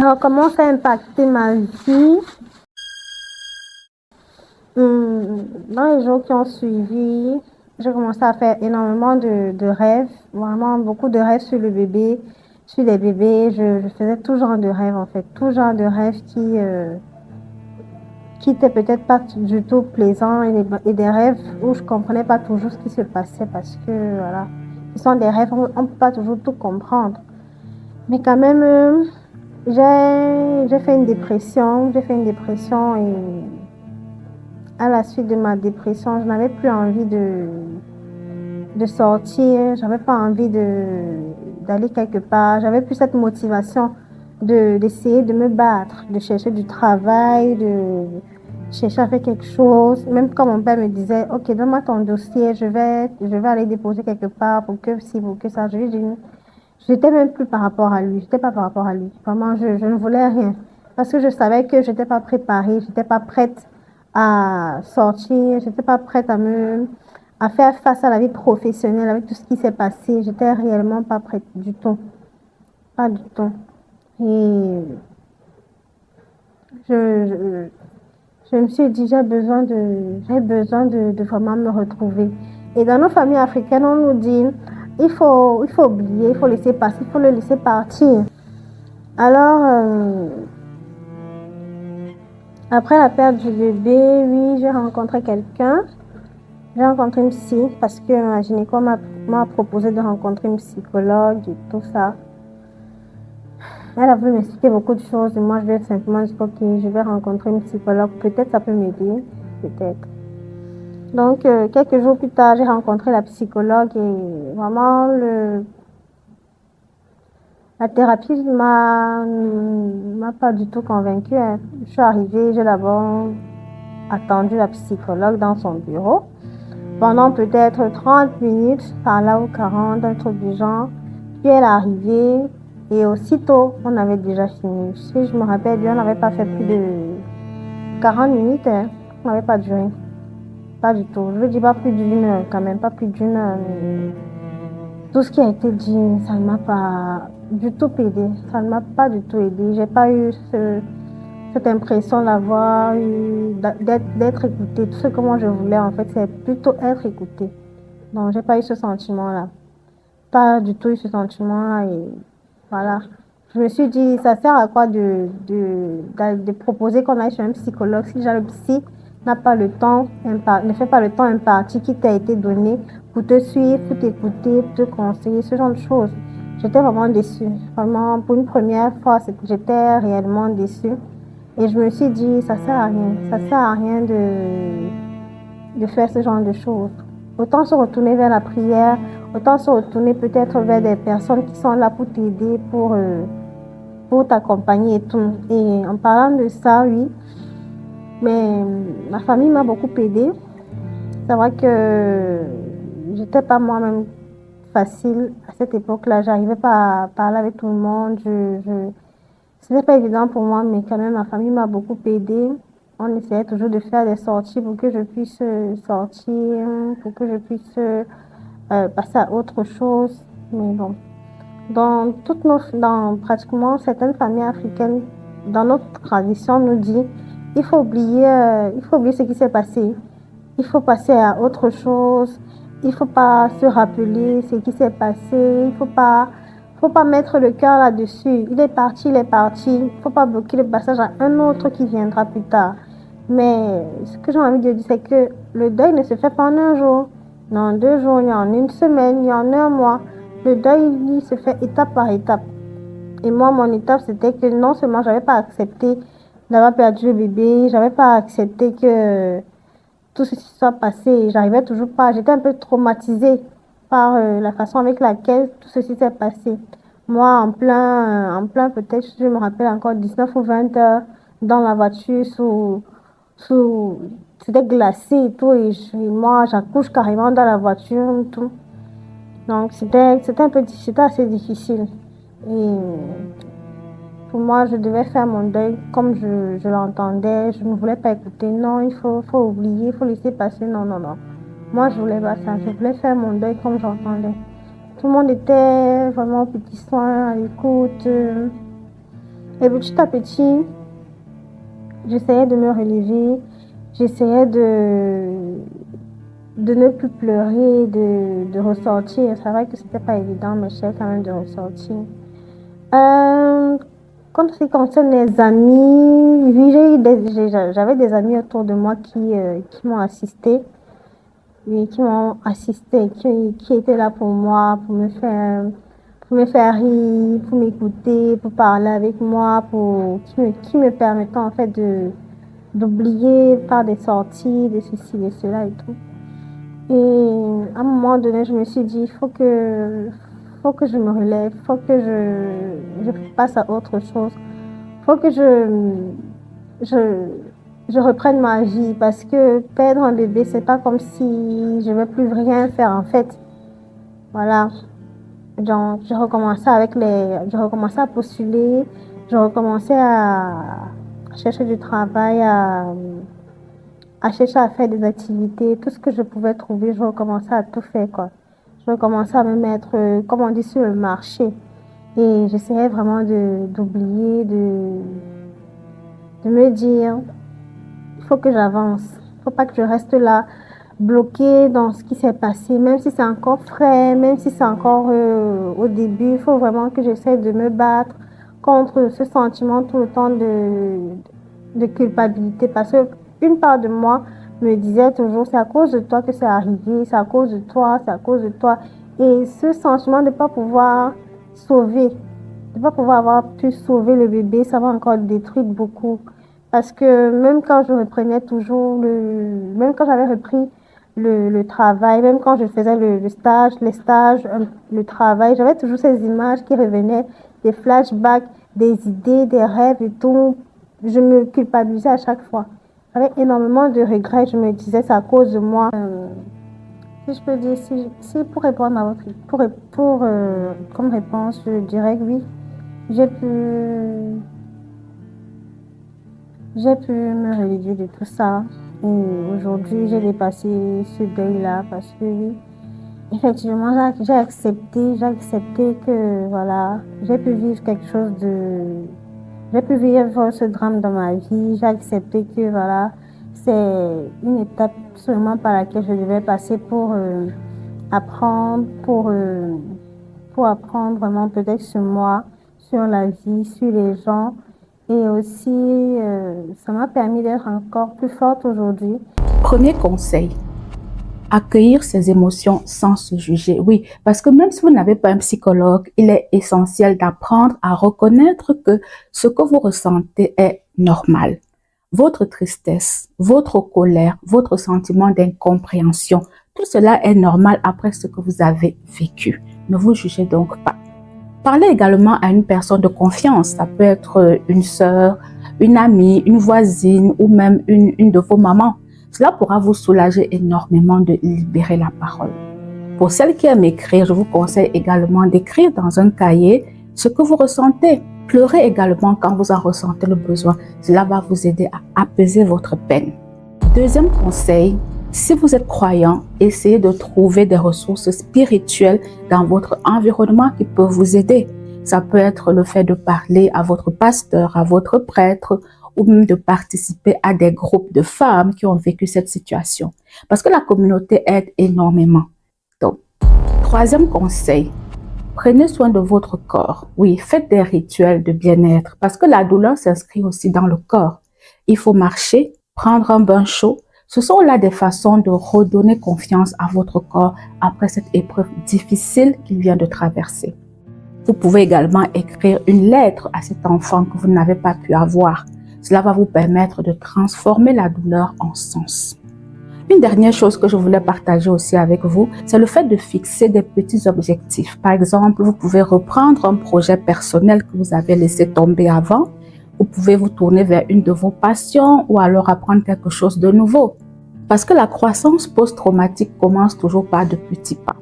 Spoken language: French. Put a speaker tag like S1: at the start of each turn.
S1: Alors, comment ça a impacté ma vie? Dans les jours qui ont suivi, j'ai commencé à faire énormément de rêves, vraiment beaucoup de rêves sur le bébé, sur les bébés. Je faisais tout genre de rêves en fait, tout genre de rêves qui étaient peut-être pas du tout plaisants et des rêves où je comprenais pas toujours ce qui se passait parce que voilà, ce sont des rêves, on ne peut pas toujours tout comprendre. Mais quand même, j'ai fait une dépression et à la suite de ma dépression, je n'avais plus envie de sortir, j'avais pas envie d'aller quelque part, j'avais plus cette motivation d'essayer de me battre, de chercher du travail, de chercher à faire quelque chose. Même quand mon père me disait, ok, donne-moi ton dossier, je vais aller déposer quelque part pour que si, pour que ça, je lui dis, j'étais même plus par rapport à lui, j'étais pas par rapport à lui. Vraiment, je ne voulais rien. Parce que je savais que j'étais pas préparée, j'étais pas prête à sortir, j'étais pas prête à faire face à la vie professionnelle avec tout ce qui s'est passé. J'étais réellement pas prête du tout. Pas du tout. Et je, je me suis dit, j'ai besoin de vraiment me retrouver. Et dans nos familles africaines, on nous dit, il faut oublier, il faut laisser passer, il faut le laisser partir. Alors, après la perte du bébé, oui, j'ai rencontré quelqu'un. J'ai rencontré une psy parce que ma gynéco m'a proposé de rencontrer une psychologue et tout ça. Elle a voulu m'expliquer beaucoup de choses et moi, je lui ai simplement dit, ok, je vais rencontrer une psychologue. Peut-être ça peut m'aider, peut-être. Donc, quelques jours plus tard, j'ai rencontré la psychologue et vraiment, la thérapie m'a pas du tout convaincue. Hein. Je suis arrivée, j'ai d'abord attendu la psychologue dans son bureau pendant peut-être 30 minutes, par là ou 40, un truc du genre. Puis elle est arrivée et aussitôt, on avait déjà fini. Si je me rappelle bien, on n'avait pas fait plus de 40 minutes. Hein. On n'avait pas duré. Pas du tout. Je veux dire pas plus d'une heure quand même, pas plus d'une heure. Tout ce qui a été dit, ça ne m'a pas du tout aidé. Ça ne m'a pas du tout aidé. J'ai pas eu cette impression d'avoir eu, d'être écoutée. Tout ce que moi je voulais en fait, c'est plutôt être écoutée. Donc, j'ai pas eu ce sentiment-là. Pas du tout eu ce sentiment-là et voilà. Je me suis dit, ça sert à quoi de proposer qu'on aille chez un psychologue si déjà le psy n'a pas le temps, ne fait pas le temps imparti qui t'a été donné pour te suivre, pour t'écouter, pour te conseiller, ce genre de choses. J'étais vraiment déçue. Vraiment, pour une première fois, j'étais réellement déçue. Et je me suis dit, ça sert à rien. Ça sert à rien de faire ce genre de choses. Autant se retourner vers la prière, autant se retourner peut-être vers des personnes qui sont là pour t'aider, pour t'accompagner et tout. Et en parlant de ça, oui, mais ma famille m'a beaucoup aidée. C'est vrai que j'étais pas moi-même facile à cette époque-là. J'arrivais pas à parler avec tout le monde. C'était pas évident pour moi, mais quand même, ma famille m'a beaucoup aidée. On essayait toujours de faire des sorties pour que je puisse sortir, pour que je puisse passer à autre chose. Mais bon, dans pratiquement certaines familles africaines, dans notre tradition, on nous dit il faut oublier ce qui s'est passé. Il faut passer à autre chose. Il faut pas se rappeler ce qui s'est passé. Faut pas mettre le cœur là-dessus. Il est parti, il est parti. Il faut pas bloquer le passage à un autre qui viendra plus tard. Mais ce que j'ai envie de dire, c'est que le deuil ne se fait pas en un jour, ni en 2 jours, ni en une semaine, ni en un mois. Le deuil, il se fait étape par étape. Et moi, mon étape, c'était que non seulement j'avais pas accepté d'avoir perdu le bébé, j'avais pas accepté que tout ceci soit passé. J'arrivais toujours pas. J'étais un peu traumatisée par la façon avec laquelle tout ceci s'est passé. Moi, en plein peut-être, je me rappelle encore 19 ou 20 heures dans la voiture sous, c'était glacé et tout. Et moi, j'accouche carrément dans la voiture et tout. Donc, c'était assez difficile. Et pour moi, je devais faire mon deuil comme je l'entendais. Je ne voulais pas écouter. Non, faut oublier, il faut laisser passer. Non, non, non. Moi, je voulais pas ça. Je voulais faire mon deuil comme j'entendais. Tout le monde était vraiment au petit soin, à l'écoute. Et petit à petit, j'essayais de me relever, j'essayais de ne plus pleurer, de ressortir. C'est vrai que c'était pas évident, mais j'essayais quand même de ressortir. Euh, Quand ce qui concerne les amis, oui, j'avais des amis autour de moi qui m'ont assisté, oui, qui m'ont assisté, qui étaient là pour moi, pour me faire rire, pour m'écouter, pour parler avec moi, qui me permettaient en fait d'oublier par des sorties, de ceci, de cela et tout. Et à un moment donné, je me suis dit, faut que je me relève, faut que je passe à autre chose, faut que je, je reprenne ma vie parce que perdre un bébé, c'est pas comme si je ne vais plus rien faire en fait. Voilà. Donc, je recommençais à postuler, je recommençais à chercher du travail, à chercher à faire des activités, tout ce que je pouvais trouver, je recommençais à tout faire, quoi. Je recommençais à me mettre, comme on dit, sur le marché. Et j'essayais vraiment d'oublier, de me dire, il faut que j'avance. Il ne faut pas que je reste là, bloquée dans ce qui s'est passé, même si c'est encore frais, même si c'est encore au début. Il faut vraiment que j'essaie de me battre contre ce sentiment tout le temps de culpabilité. Parce qu'une part de moi me disait toujours, c'est à cause de toi que c'est arrivé, c'est à cause de toi, c'est à cause de toi. Et ce sentiment de ne pas pouvoir sauver, de ne pas pouvoir avoir pu sauver le bébé, ça va encore détruire beaucoup. Parce que même quand je reprenais toujours même quand j'avais repris le travail, même quand je faisais les stages, le travail, j'avais toujours ces images qui revenaient, des flashbacks, des idées, des rêves et tout. Je me culpabilisais à chaque fois. J'avais énormément de regrets. Je me disais, c'est à cause de moi. Si je peux dire, si pour répondre à votre, comme réponse, je dirais que oui, j'ai pu, j'ai pu me relever de tout ça. Et aujourd'hui, j'ai dépassé ce deuil-là parce que oui, effectivement, j'ai accepté que voilà, j'ai pu vivre quelque chose j'ai pu vivre ce drame dans ma vie. J'ai accepté que voilà, c'est une étape seulement par laquelle je devais passer pour apprendre, pour apprendre vraiment peut-être sur moi, sur la vie, sur les gens. Et aussi, ça m'a permis d'être encore plus forte aujourd'hui.
S2: Premier conseil, accueillir ses émotions sans se juger. Oui, parce que même si vous n'avez pas un psychologue, il est essentiel d'apprendre à reconnaître que ce que vous ressentez est normal. Votre tristesse, votre colère, votre sentiment d'incompréhension, tout cela est normal après ce que vous avez vécu. Ne vous jugez donc pas. Parlez également à une personne de confiance. Ça peut être une sœur, une amie, une voisine ou même une de vos mamans. Cela pourra vous soulager énormément de libérer la parole. Pour celles qui aiment écrire, je vous conseille également d'écrire dans un cahier ce que vous ressentez. Pleurez également quand vous en ressentez le besoin. Cela va vous aider à apaiser votre peine. Deuxième conseil, si vous êtes croyant, essayez de trouver des ressources spirituelles dans votre environnement qui peuvent vous aider. Ça peut être le fait de parler à votre pasteur, à votre prêtre, ou même de participer à des groupes de femmes qui ont vécu cette situation. Parce que la communauté aide énormément. Donc, troisième conseil, prenez soin de votre corps. Oui, faites des rituels de bien-être parce que la douleur s'inscrit aussi dans le corps. Il faut marcher, prendre un bain chaud. Ce sont là des façons de redonner confiance à votre corps après cette épreuve difficile qu'il vient de traverser. Vous pouvez également écrire une lettre à cet enfant que vous n'avez pas pu avoir. Cela va vous permettre de transformer la douleur en sens. Une dernière chose que je voulais partager aussi avec vous, c'est le fait de fixer des petits objectifs. Par exemple, vous pouvez reprendre un projet personnel que vous avez laissé tomber avant. Vous pouvez vous tourner vers une de vos passions ou alors apprendre quelque chose de nouveau. Parce que la croissance post-traumatique commence toujours par de petits pas.